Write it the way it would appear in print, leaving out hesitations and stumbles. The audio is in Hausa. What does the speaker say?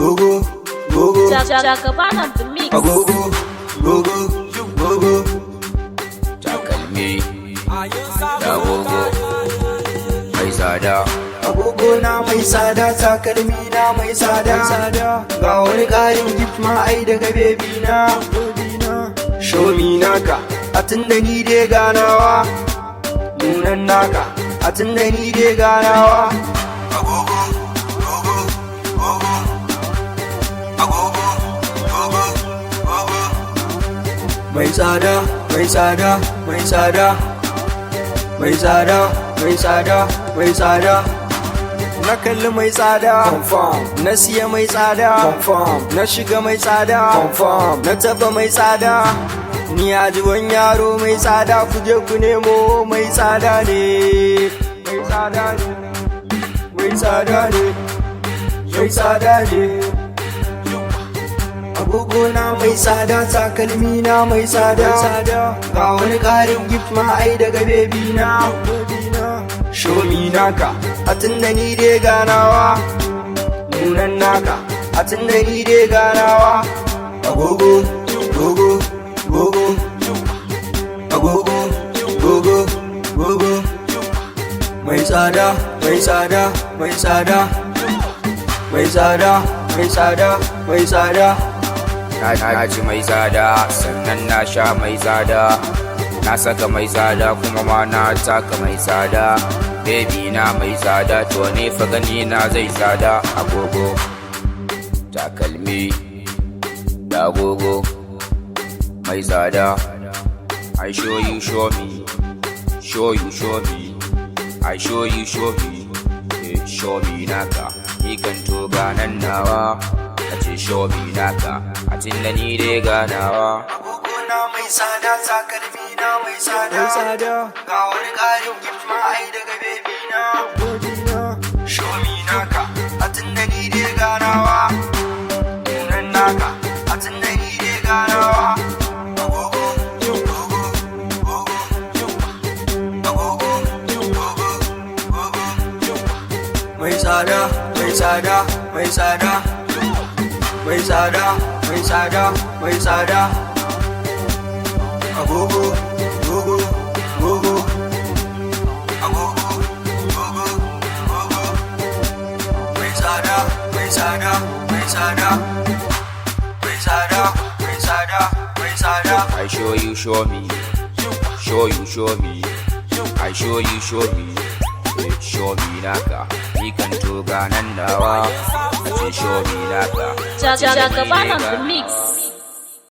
Gogo, gogo, Jagaban of the mix. agogo, gogo, gogo. Takalmi da gogo mai tsada. Agogo na mai tsada, takalmi na mai tsada. Ga wani ƙarin gift ma ai daga baby na. Show me naka, a tunda ni dai ganawa. Nunan naka, a tunda ni dai ganawa. Agogo, gogo, gogo. Agogo, gogo, gogo. Mai tsada, mai tsada, mai tsada. Mai tsada, mai tsada, mai tsada. Na kalli mai tsada, confirm. Na siya mai tsada, confirm. Na shiga mai tsada, confirm. Na taba mai tsada. Ni ajiban yaro mai tsada, ku je ku nemo mai tsada ne. Mai tsada ne. Mai tsada ne. Mai tsada ne. Agogo na mai tsada, takalmi na mai tsada. Ga wani ƙarin gift ma ai daga baby na. Show me naka, a tunda ni dai ganawa. Nunan naka, a tunda ni dai ganawa. Agogo, gogo, gogo. Agogo, gogo, gogo. Mai tsada, mai tsada, mai tsada. Mai tsada, mai tsada, mai tsada. Na ci mai tsada sannan na sha mai tsada. Na saka mai tsada kuma ma na taka mai tsada. Baby na mai tsada to ne fa gani na zai tsada. Agogo, takalmi da agogo mai tsada. I show you show me, show you show me, I show you show me, show me naka. Ni kan to ganan nawa, a ce show me naka. A tunda ni dai ganawa. Agogo na mai tsada, takalmi na mai tsada. Ga wani ƙarin gift ma ai daga baby na. Show me naka, a tunda ni dai ganawa. Nunan naka, a tunda ni dai ganawa. Agogo, gogo, gogo. Agogo, gogo, gogo. Mai tsada, mai tsada, mai tsada. Mai tsada, mai tsada, mai tsada. Agogo, gogo, gogo. Agogo, gogo, gogo. Mai tsada, mai tsada, mai tsada. Mai tsada, mai tsada, mai tsada. I show you show me, show you show me, I show you show me, show me naka. Ni kan to ganan nawa, a ce show me naka. Jagaban of the mix.